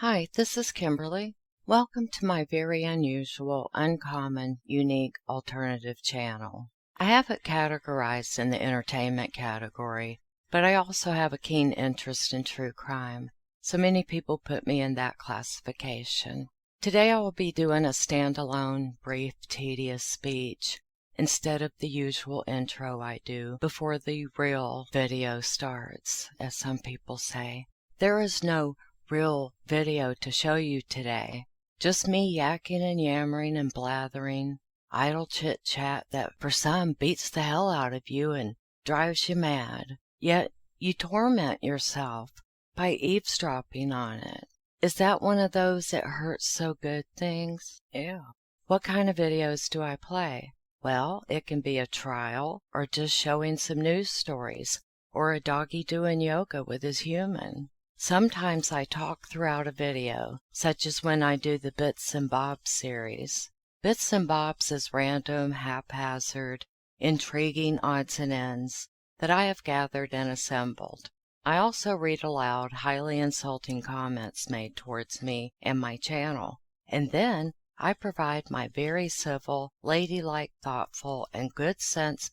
Hi, this is Kimberly. Welcome to my very unusual, uncommon, unique, alternative channel. I have it categorized in the entertainment category, but I also have a keen interest in true crime, so many people put me in that classification. Today I will be doing a standalone, brief, tedious speech instead of the usual intro I do before the real video starts, as some people say. There is no real video to show you today. Just me yakking and yammering and blathering, idle chit chat that for some beats the hell out of you and drives you mad. Yet you torment yourself by eavesdropping on it. Is that one of those "it hurts so good" things? Ew. What kind of videos do I play? Well, it can be a trial, or just showing some news stories, or a doggy doing yoga with his human. Sometimes I talk throughout a video, such as when I do the Bits and Bobs series. Bits and Bobs is random, haphazard, intriguing odds and ends that I have gathered and assembled. I also read aloud highly insulting comments made towards me and my channel, and then I provide my very civil, ladylike, thoughtful, and good sense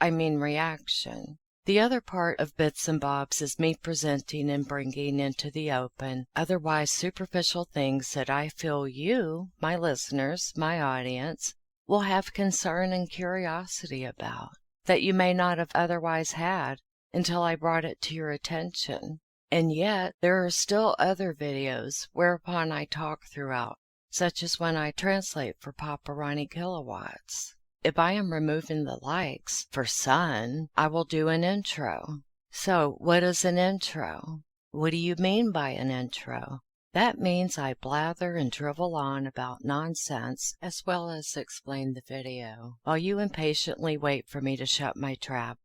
reaction. The other part of Bits and Bobs is me presenting and bringing into the open otherwise superficial things that I feel you, my listeners, my audience, will have concern and curiosity about, that you may not have otherwise had until I brought it to your attention. And yet there are still other videos whereupon I talk throughout, such as when I translate for Papa Ronnie Kilowatts. If I am removing the likes for Sun, I will do an intro. So what is an intro? What do you mean by an intro? That means I blather and drivel on about nonsense as well as explain the video, while you impatiently wait for me to shut my trap.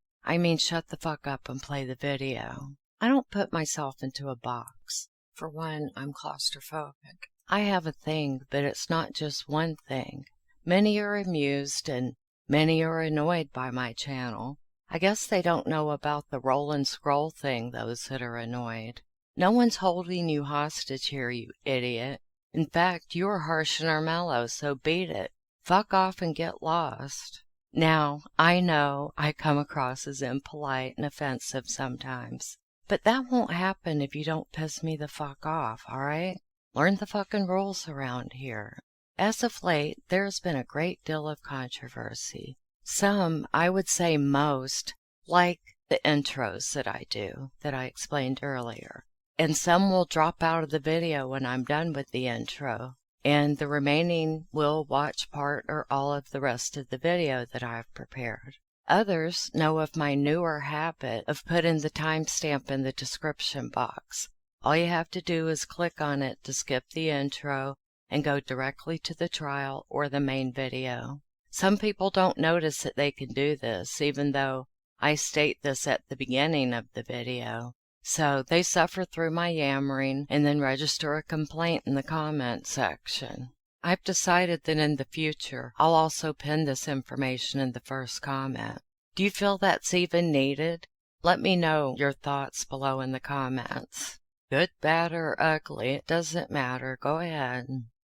Shut the fuck up and play the video. I don't put myself into a box. For one, I'm claustrophobic. I have a thing, but it's not just one thing. Many are amused and many are annoyed by my channel. I guess they don't know about the roll and scroll thing, those that are annoyed. No one's holding you hostage here, you idiot. In fact, you are harsh and are mellow, so beat it. Fuck off and get lost. Now, I know I come across as impolite and offensive sometimes, but that won't happen if you don't piss me the fuck off, alright? Learn the fucking rules around here. As of late, there has been a great deal of controversy. Some, I would say most, like the intros that I do, that I explained earlier. And some will drop out of the video when I'm done with the intro, and the remaining will watch part or all of the rest of the video that I've prepared. Others know of my newer habit of putting the timestamp in the description box. All you have to do is click on it to skip the intro and go directly to the trial or the main video. Some people don't notice that they can do this, even though I state this at the beginning of the video. So they suffer through my yammering and then register a complaint in the comment section. I've decided that in the future I'll also pin this information in the first comment. Do you feel that's even needed? Let me know your thoughts below in the comments. Good, bad, or ugly, it doesn't matter. Go ahead.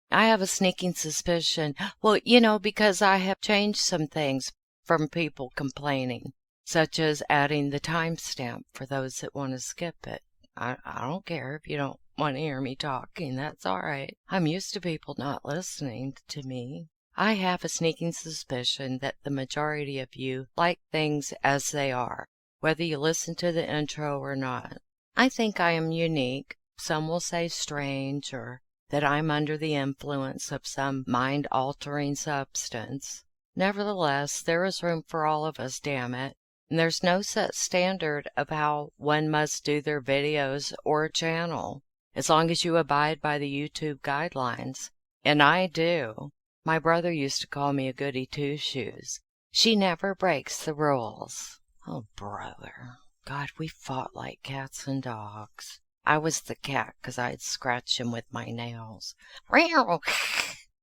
I have a sneaking suspicion, because I have changed some things from people complaining, such as adding the timestamp for those that want to skip it. I don't care if you don't want to hear me talking, that's alright. I'm used to people not listening to me. I have a sneaking suspicion that the majority of you like things as they are, whether you listen to the intro or not. I think I am unique. Some will say strange, or that I'm under the influence of some mind-altering substance. Nevertheless, there is room for all of us, damn it. And there's no set standard of how one must do their videos or channel, as long as you abide by the YouTube guidelines. And I do. My brother used to call me a goody two-shoes. She never breaks the rules. Oh, brother. God, we fought like cats and dogs. I was the cat because I'd scratch him with my nails.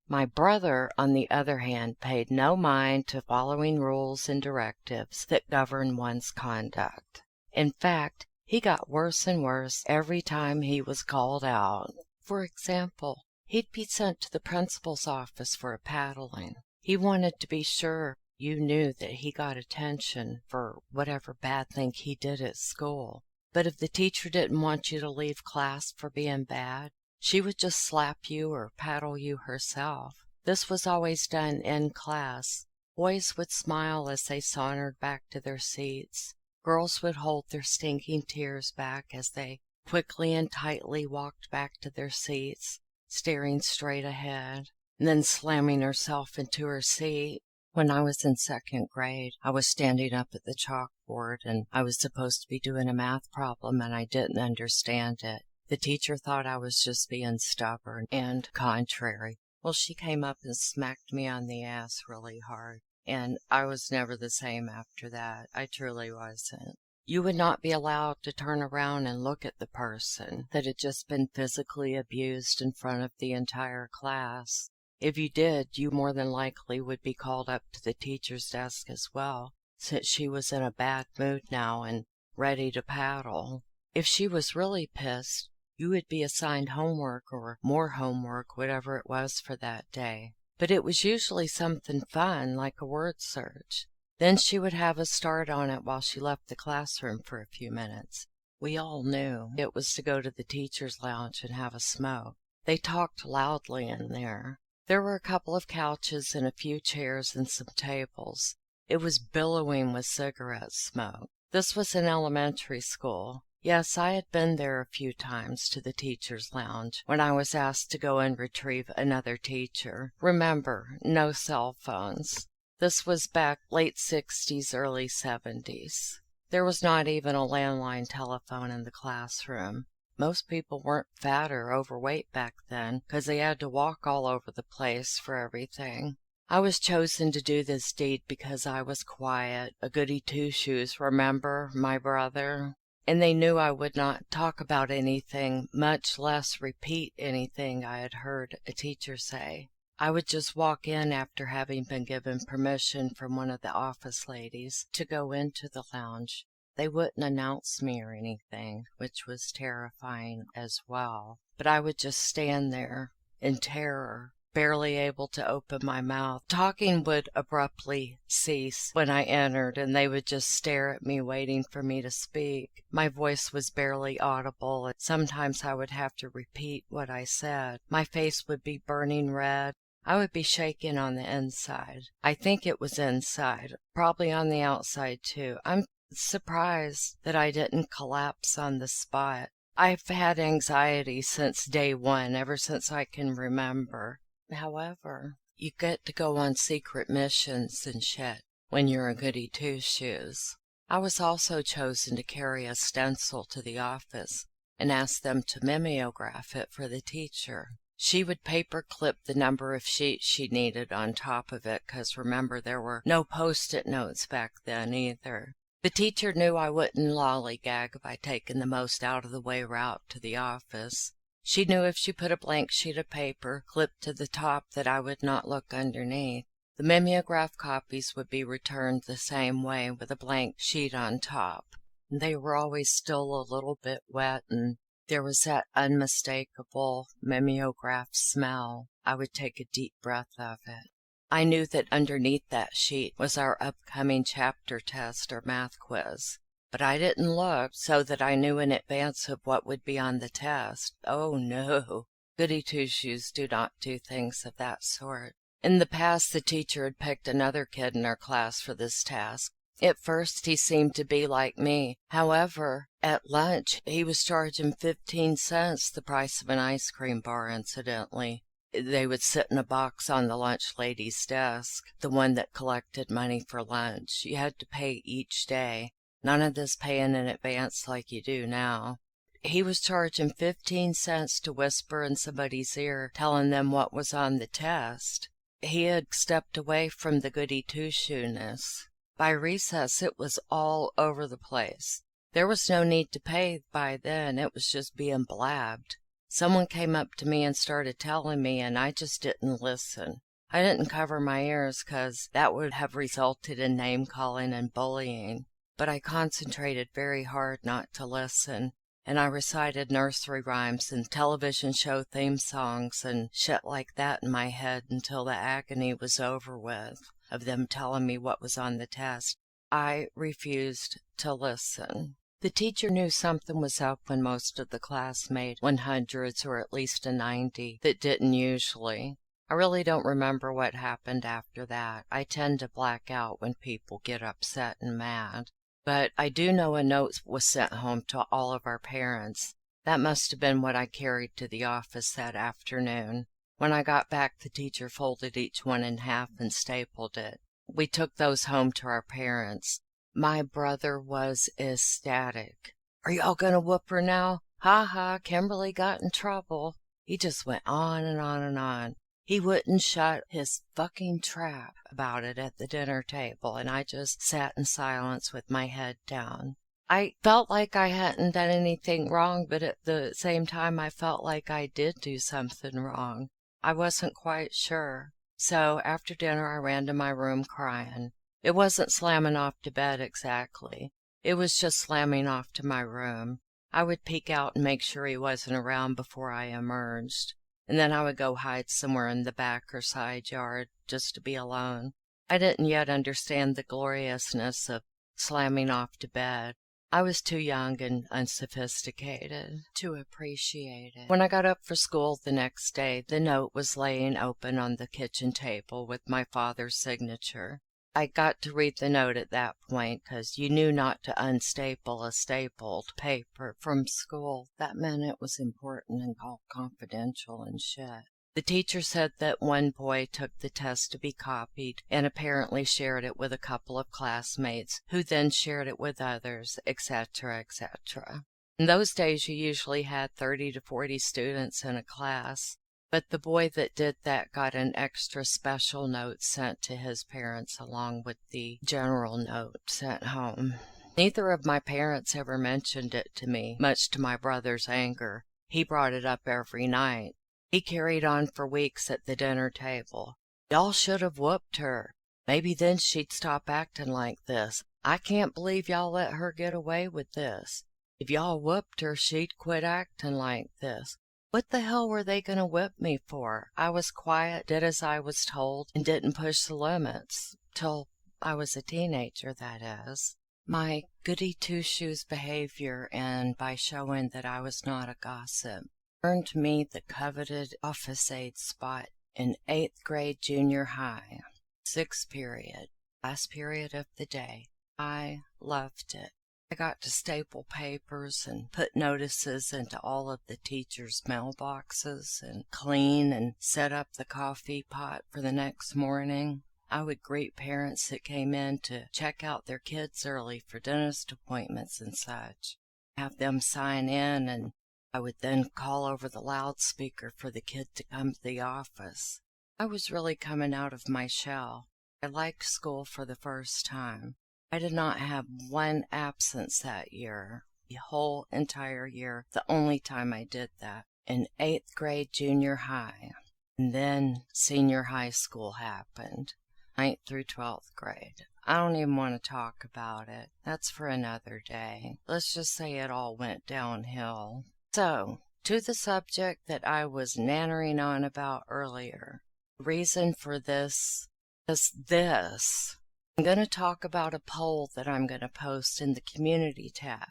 My brother, on the other hand, paid no mind to following rules and directives that govern one's conduct. In fact, he got worse and worse every time he was called out. For example, he'd be sent to the principal's office for a paddling. He wanted to be sure you knew that he got attention for whatever bad thing he did at school. But if the teacher didn't want you to leave class for being bad, she would just slap you or paddle you herself. This was always done in class. Boys would smile as they sauntered back to their seats. Girls would hold their stinking tears back as they quickly and tightly walked back to their seats, staring straight ahead, and then slamming herself into her seat. When I was in second grade, I was standing up at the chalkboard, and I was supposed to be doing a math problem, and I didn't understand it. The teacher thought I was just being stubborn and contrary. Well, she came up and smacked me on the ass really hard, and I was never the same after that. I truly wasn't. You would not be allowed to turn around and look at the person that had just been physically abused in front of the entire class. If you did, you more than likely would be called up to the teacher's desk as well, since she was in a bad mood now and ready to paddle. If she was really pissed, you would be assigned homework or more homework, whatever it was for that day. But it was usually something fun, like a word search. Then she would have us start on it while she left the classroom for a few minutes. We all knew it was to go to the teacher's lounge and have a smoke. They talked loudly in there. There were a couple of couches and a few chairs and some tables. It was billowing with cigarette smoke. This was in elementary school. Yes, I had been there a few times to the teacher's lounge when I was asked to go and retrieve another teacher. Remember, no cell phones. This was back late 60s, early 70s. There was not even a landline telephone in the classroom. Most people weren't fat or overweight back then, 'cause they had to walk all over the place for everything. I was chosen to do this deed because I was quiet, a goody two-shoes, remember, my brother? And they knew I would not talk about anything, much less repeat anything I had heard a teacher say. I would just walk in after having been given permission from one of the office ladies to go into the lounge. They wouldn't announce me or anything, which was terrifying as well. But I would just stand there in terror, barely able to open my mouth. Talking would abruptly cease when I entered, and they would just stare at me, waiting for me to speak. My voice was barely audible, and sometimes I would have to repeat what I said. My face would be burning red. I would be shaking on the inside. I think it was inside, probably on the outside too. I'm surprised that I didn't collapse on the spot. I've had anxiety since day one, ever since I can remember. However, you get to go on secret missions and shit when you're a goody two-shoes. I was also chosen to carry a stencil to the office and ask them to mimeograph it for the teacher. She would paper clip the number of sheets she needed on top of it, 'cause remember, there were no post-it notes back then either. The teacher knew I wouldn't lollygag by taking the most out-of-the-way route to the office. She knew if she put a blank sheet of paper clipped to the top that I would not look underneath. The mimeograph copies would be returned the same way, with a blank sheet on top. They were always still a little bit wet, and there was that unmistakable mimeograph smell. I would take a deep breath of it. I knew that underneath that sheet was our upcoming chapter test or math quiz, but I didn't look so that I knew in advance of what would be on the test. Oh no, goody two-shoes do not do things of that sort. In the past, the teacher had picked another kid in our class for this task. At first, he seemed to be like me. However, at lunch, he was charging 15 cents, the price of an ice cream bar, incidentally. They would sit in a box on the lunch lady's desk, the one that collected money for lunch. You had to pay each day. None of this paying in advance like you do now. He was charging 15 cents to whisper in somebody's ear, telling them what was on the test. He had stepped away from the goody two-shoeness. By recess, it was all over the place. There was no need to pay by then. It was just being blabbed. Someone came up to me and started telling me, and I just didn't listen. I didn't cover my ears, 'cause that would have resulted in name-calling and bullying. But I concentrated very hard not to listen. and I recited nursery rhymes and television show theme songs and shit like that in my head until the agony was over with of them telling me what was on the test. I refused to listen. The teacher knew something was up when most of the class made 100s or at least a 90 that didn't usually. I really don't remember what happened after that. I tend to black out when people get upset and mad. But I do know a note was sent home to all of our parents. That must have been what I carried to the office that afternoon. When I got back, the teacher folded each one in half and stapled it. We took those home to our parents. My brother was ecstatic. "Are y'all gonna whoop her now? Ha ha, Kimberly got in trouble." He just went on and on and on. He wouldn't shut his fucking trap about it at the dinner table, and I just sat in silence with my head down. I felt like I hadn't done anything wrong, but at the same time I felt like I did do something wrong. I wasn't quite sure. So after dinner I ran to my room crying. It wasn't slamming off to bed exactly. It was just slamming off to my room. I would peek out and make sure he wasn't around before I emerged. And then I would go hide somewhere in the back or side yard just to be alone. I didn't yet understand the gloriousness of slamming off to bed. I was too young and unsophisticated to appreciate it. When I got up for school the next day, the note was laying open on the kitchen table with my father's signature. I got to read the note at that point, 'cause you knew not to unstaple a stapled paper from school. That meant it was important and all confidential and shit. The teacher said that one boy took the test to be copied and apparently shared it with a couple of classmates, who then shared it with others, etc., etc. In those days, you usually had 30 to 40 students in a class. But the boy that did that got an extra special note sent to his parents along with the general note sent home. Neither of my parents ever mentioned it to me, much to my brother's anger. He brought it up every night. He carried on for weeks at the dinner table. "Y'all should have whooped her. Maybe then she'd stop acting like this. I can't believe y'all let her get away with this. If y'all whooped her, she'd quit acting like this." What the hell were they going to whip me for? I was quiet, did as I was told, and didn't push the limits. Till I was a teenager, that is. My goody two-shoes behavior, and by showing that I was not a gossip, earned me the coveted office aide spot in 8th grade junior high. 6th period, last period of the day. I loved it. I got to staple papers and put notices into all of the teachers' mailboxes and clean and set up the coffee pot for the next morning. I would greet parents that came in to check out their kids early for dentist appointments and such, have them sign in, and I would then call over the loudspeaker for the kid to come to the office. I was really coming out of my shell. I liked school for the first time. I did not have one absence that year, the whole entire year, the only time I did that, in 8th grade junior high. And then senior high school happened, 9th through 12th grade. I don't even want to talk about it. That's for another day. Let's just say it all went downhill. So, to the subject that I was nattering on about earlier. The reason for this is this. I'm going to talk about a poll that I'm going to post in the community tab.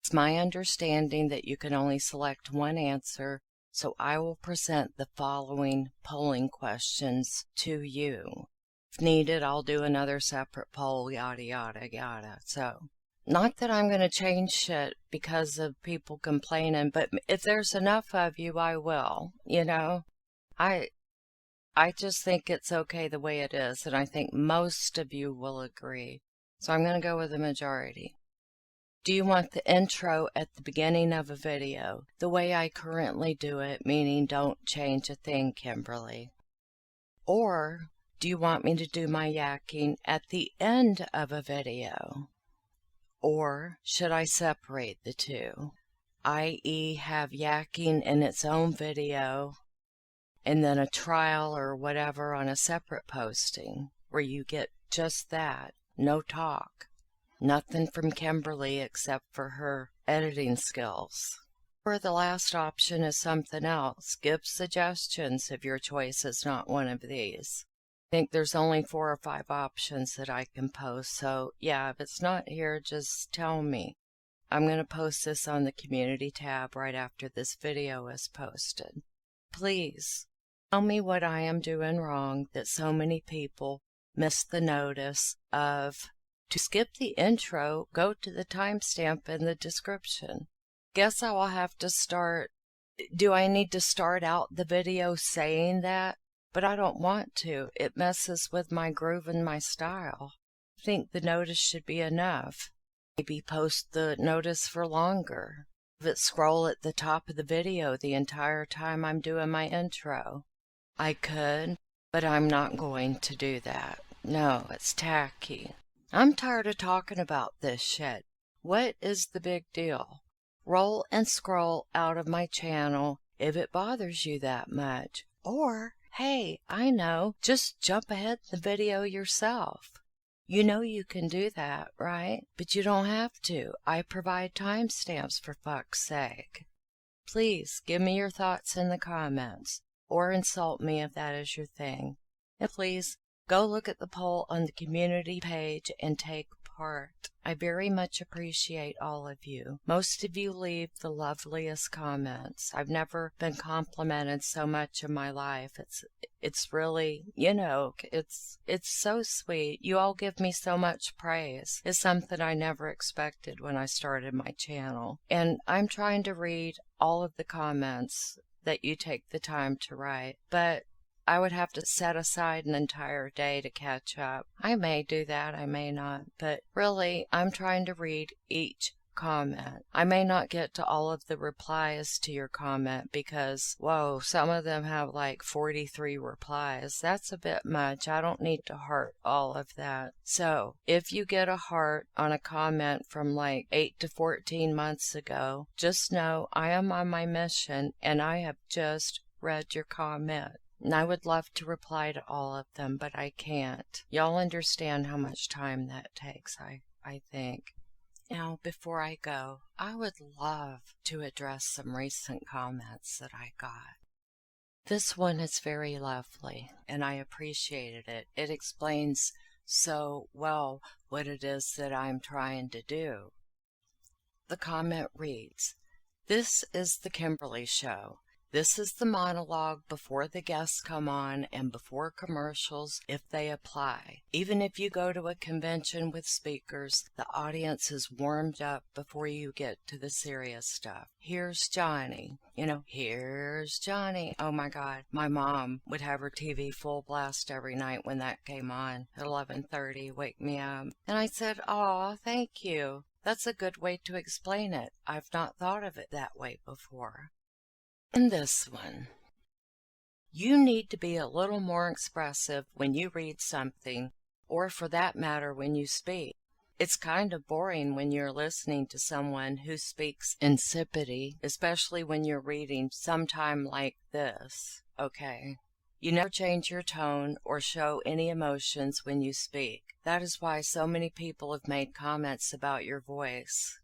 It's my understanding that you can only select one answer, so I will present the following polling questions to you. If needed, I'll do another separate poll, yada, yada, yada. So, not that I'm going to change shit because of people complaining, but if there's enough of you, I will, you know. I just think it's okay the way it is, and I think most of you will agree. So I'm going to go with the majority. Do you want the intro at the beginning of a video, the way I currently do it, meaning don't change a thing, Kimberly? Or do you want me to do my yakking at the end of a video? Or should I separate the two, i.e. have yakking in its own video, and then a trial or whatever on a separate posting, where you get just that, no talk, nothing from Kimberly except for her editing skills. Or the last option is something else. Give suggestions if your choice is not one of these. I think there's only 4 or 5 options that I can post, so yeah, if it's not here, just tell me. I'm going to post this on the community tab right after this video is posted. Please, tell me what I am doing wrong that so many people miss the notice of. To skip the intro, go to the timestamp in the description. Guess I will have to start. Do I need to start out the video saying that? But I don't want to. It messes with my groove and my style. I think the notice should be enough. Maybe post the notice for longer. Have it scroll at the top of the video the entire time I'm doing my intro. I could, but I'm not going to do that. No, it's tacky. I'm tired of talking about this shit. What is the big deal? Roll and scroll out of my channel if it bothers you that much. Or, hey, I know, just jump ahead in the video yourself. You know you can do that, right? But you don't have to. I provide timestamps for fuck's sake. Please give me your thoughts in the comments, or insult me if that is your thing. And please, go look at the poll on the community page and take part. I very much appreciate all of you. Most of you leave the loveliest comments. I've never been complimented so much in my life. It's really, it's so sweet. You all give me so much praise. It's something I never expected when I started my channel. And I'm trying to read all of the comments that you take the time to write, but I would have to set aside an entire day to catch up. I may do that, I may not, but really, I'm trying to read each comment. I may not get to all of the replies to your comment because, whoa, some of them have like 43 replies. That's a bit much. I don't need to heart all of that. So, if you get a heart on a comment from like 8 to 14 months ago, just know I am on my mission and I have just read your comment. And I would love to reply to all of them, but I can't. Y'all understand how much time that takes, I think. Now, before I go, I would love to address some recent comments that I got. This one is very lovely, and I appreciated it. It explains so well what it is that I'm trying to do. The comment reads, "This is the Kimberley Show. This is the monologue before the guests come on and before commercials if they apply. Even if you go to a convention with speakers, the audience is warmed up before you get to the serious stuff. Here's Johnny. Here's Johnny. Oh my God. My mom would have her TV full blast every night when that came on at 11:30, wake me up. And I said, aw, thank you. That's a good way to explain it. I've not thought of it that way before. And this one, you need to be a little more expressive when you read something, or for that matter when you speak. It's kind of boring when you're listening to someone who speaks insipidly, especially when you're reading sometime like this, okay? You never change your tone or show any emotions when you speak. That is why so many people have made comments about your voice.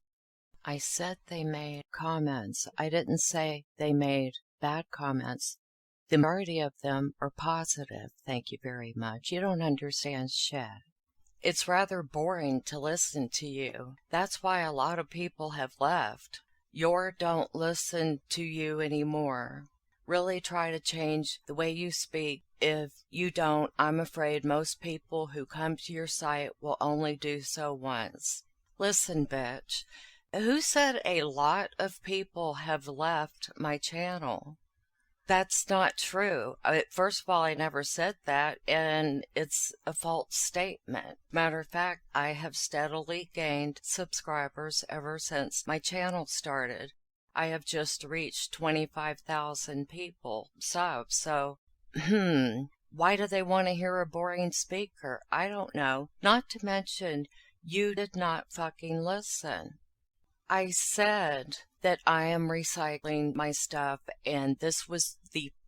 I said they made comments. I didn't say they made bad comments. The majority of them are positive. Thank you very much. You don't understand shit. It's rather boring to listen to you. That's why a lot of people have left. Don't listen to you anymore. Really try to change the way you speak. If you don't, I'm afraid most people who come to your site will only do so once. Listen, bitch. Who said a lot of people have left my channel? That's not true. First of all, I never said that, and it's a false statement. Matter of fact, I have steadily gained subscribers ever since my channel started. I have just reached 25,000 people subs, so, why do they want to hear a boring speaker? I don't know. Not to mention, you did not fucking listen. I said that I am recycling my stuff, and this was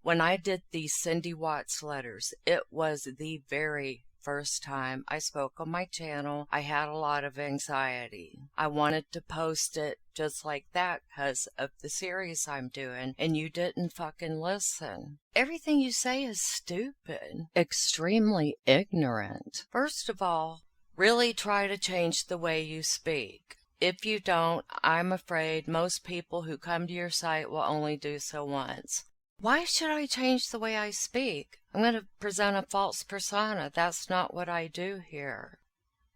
when I did the Cindy Watts letters, it was the very first time I spoke on my channel, I had a lot of anxiety. I wanted to post it just like that because of the series I'm doing, and you didn't fucking listen. Everything you say is stupid, extremely ignorant. First of all, really try to change the way you speak. If you don't, I'm afraid most people who come to your site will only do so once. Why should I change the way I speak? I'm going to present a false persona. That's not what I do here.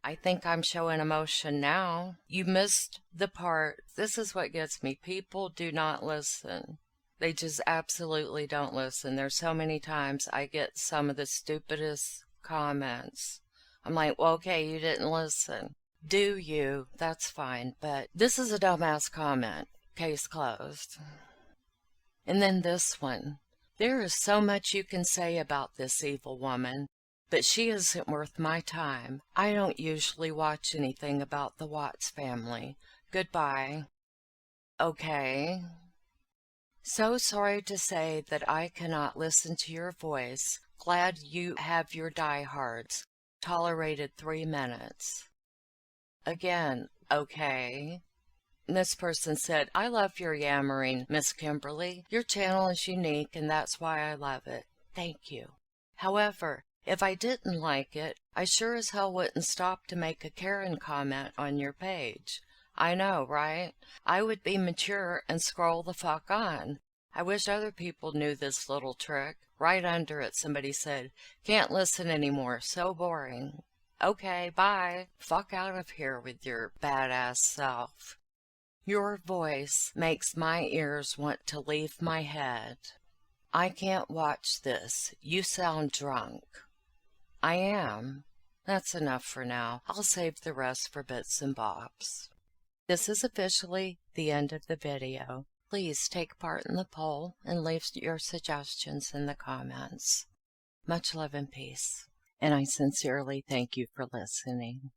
I think I'm showing emotion now. You missed the part. This is what gets me. People do not listen. They just absolutely don't listen. There's so many times I get some of the stupidest comments. I'm like, well, okay, you didn't listen. Do you? That's fine. But this is a dumbass comment. Case closed. And then this one. There is so much you can say about this evil woman, but she isn't worth my time. I don't usually watch anything about the Watts family. Goodbye. Okay. So sorry to say that I cannot listen to your voice. Glad you have your diehards. Tolerated 3 minutes. Again, okay. This person said, I love your yammering, Miss Kimberly. Your channel is unique, and that's why I love it. Thank you. However, if I didn't like it, I sure as hell wouldn't stop to make a Karen comment on your page. I know, right? I would be mature and scroll the fuck on. I wish other people knew this little trick. Right under it, somebody said, can't listen anymore, so boring. Okay, bye. Fuck out of here with your badass self. Your voice makes my ears want to leave my head. I can't watch this. You sound drunk. I am. That's enough for now. I'll save the rest for bits and bobs. This is officially the end of the video. Please take part in the poll and leave your suggestions in the comments. Much love and peace. And I sincerely thank you for listening.